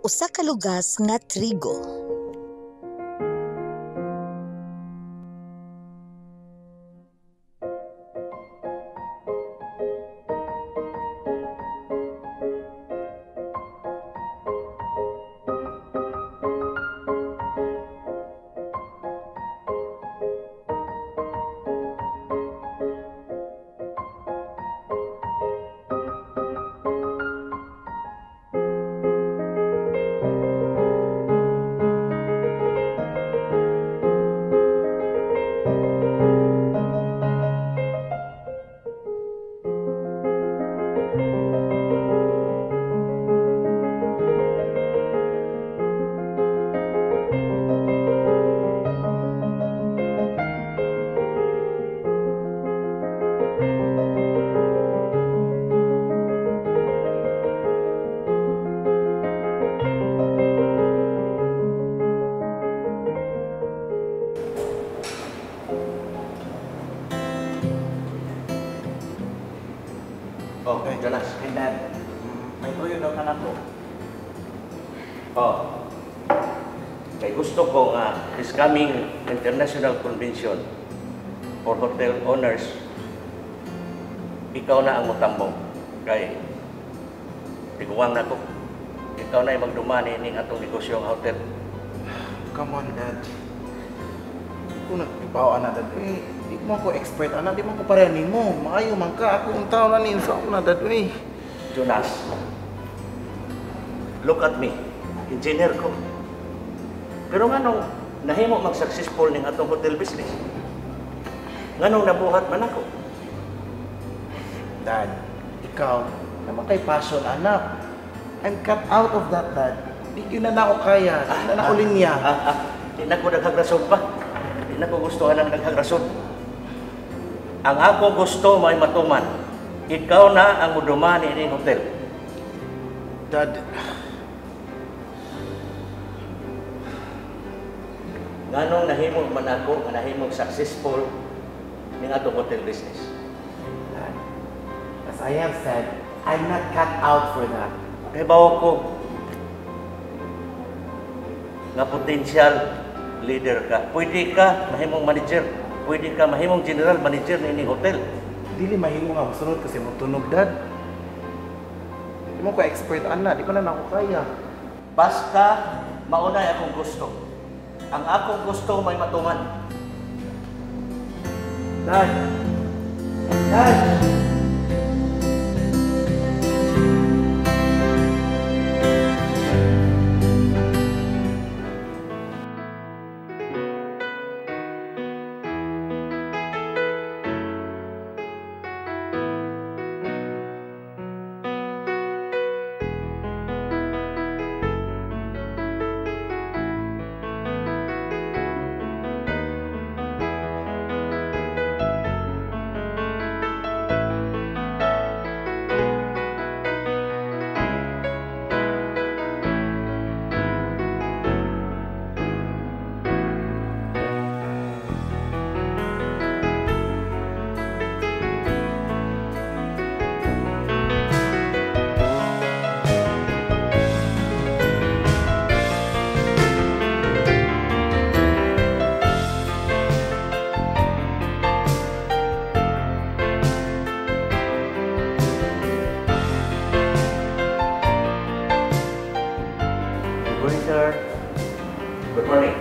usa ka lugas nga trigo. Oh, Jonas. And Dad, may tuyo daw ka na po. Oh. Kay gusto ko nga this coming international convention for hotel owners, ikaw na ang mutambong. Kay tiguang na ko. Ikaw na yung magdumani ning atong negosyo ang hotel. Come on, Dad. Kung nagpipaw, Dad, di mo ako expert, di mo ako pareha ni mo. Maayo man ka, ako ang tao na sa ako Dad, Jonas, look at me. Engineer ko. Pero nga nung nahimo mag-successful ning atong hotel business, nga nung nabuhat man ako. Dad, ikaw, naman kay passion, anak. I'm cut out of that, Dad. Di yun na ako kaya, di na ako linya. Di na ko naghagrason pa. Di na ko gusto ang naghagrason. Ang ako gusto may matuman. Ikaw na ang mudumani ni hotel. Dad, nganong nahimog man ako, nga nahimog successful ning atong hotel business. Dad, as I have said, I'm not cut out for that. Kay bawo ko nga potential leader ka. Pwede ka mahimong manager. Pwede ka mahimong general manager ni ining hotel. Dili mahimo nga musunod kasi mo tunog, Dad. Di mo ko expert, di ko na ako kaya. Basta maunay akong gusto. Ang akong gusto may matuman. Dad! Dad! Sir. Good morning.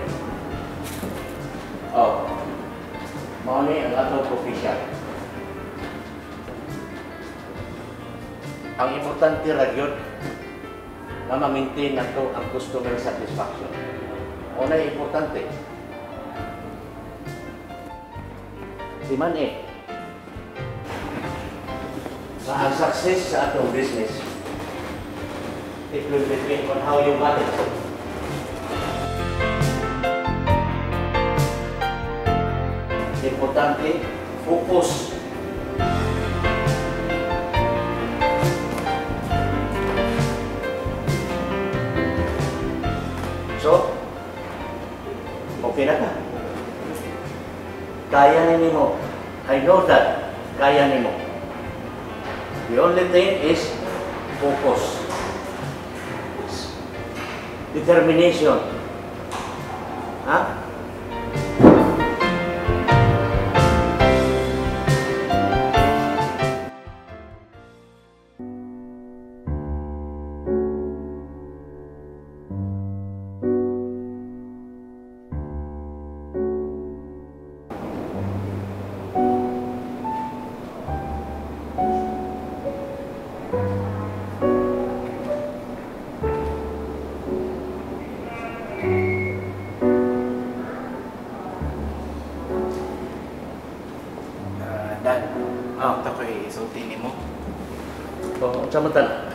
Oh, morning ang atong official. Ang importante ra gyud na ma-maintain nato ang customer satisfaction. Unay importante. Si man sa ang success sa atong business, it will depend on how you manage it. Importante, focus. So, okay na ka. Kaya nimo. I know that. Kaya nimo. The only thing is focus. determination. Ha? Dad, Ah. ito ko isulti ni mo. O, samantala.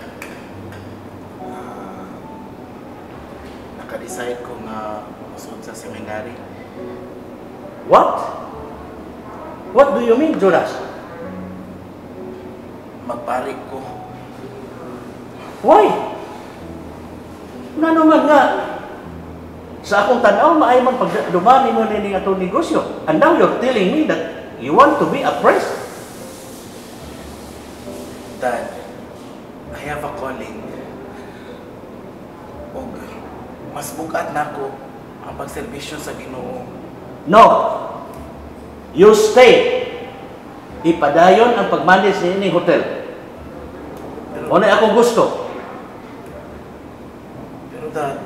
Naka-decide ko nga musod sa seminary. What? What do you mean, Jonas? Magparik ko. Why? Nga naman nga, sa akong tanaw, maayman pag dumani mo na nga itong negosyo. And now you're telling me that you want to be a priest? Dad, I have a calling. Og mas bugat na ako ang pagserbisyo sa Ginoo. No. You stay. Ipadayon ang pagmanage ni hotel. Pero, O na akong gusto. pero Dad,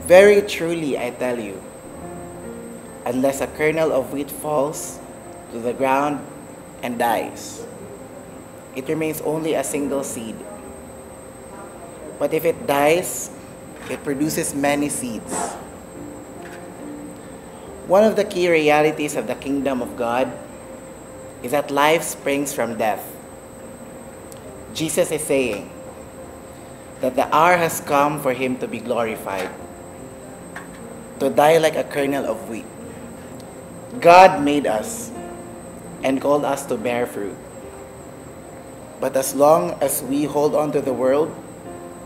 very truly I tell you, unless a kernel of wheat falls to the ground and dies, it remains only a single seed. But if it dies, it produces many seeds. One of the key realities of the kingdom of God is that life springs from death. Jesus is saying that the hour has come for him to be glorified, to die like a kernel of wheat. God made us and called us to bear fruit. But as long as we hold on to the world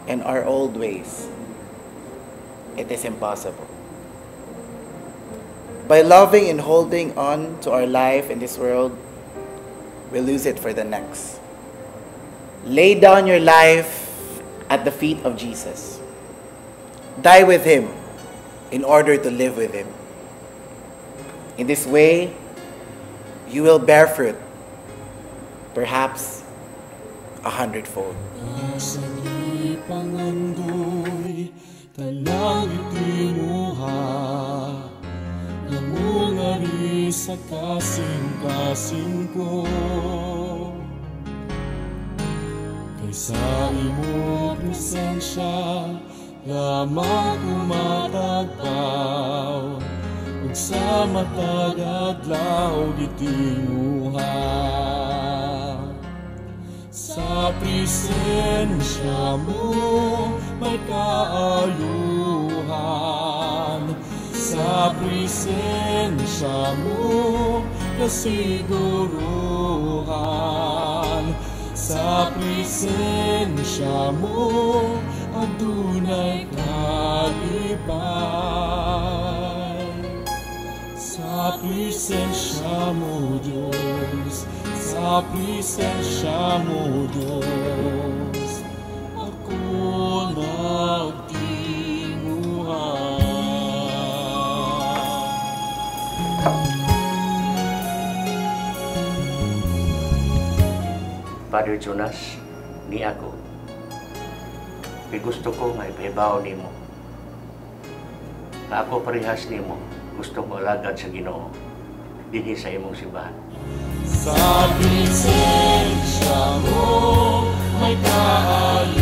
and our old ways, it is impossible. By loving and holding on to our life in this world, we lose it for the next. Lay down your life at the feet of Jesus. Die with him in order to live with him. In this way, you will bear fruit, perhaps 100-fold. Sa pangandoy, talang itinuha, namungari sa kasing-kasing ko. Kaysa imo presensya, lamang umatagpaw, ug sa matag adlaw gitinuha. Sa presensya mo may kaayuhan, sa presensya mo kasiguruhan, sa presensya mo adunay kalipay. Sa presensya mo Diyos, sa presensya mo Diyos, ako nagtinguhan. Father Jonas, ni ako, gusto ko nga ipahibaw nimo na ako parehas nimo gusto mo alagad sa Ginoo dinhi sa imong simbahan. Sa presensya mo may kaayuhan,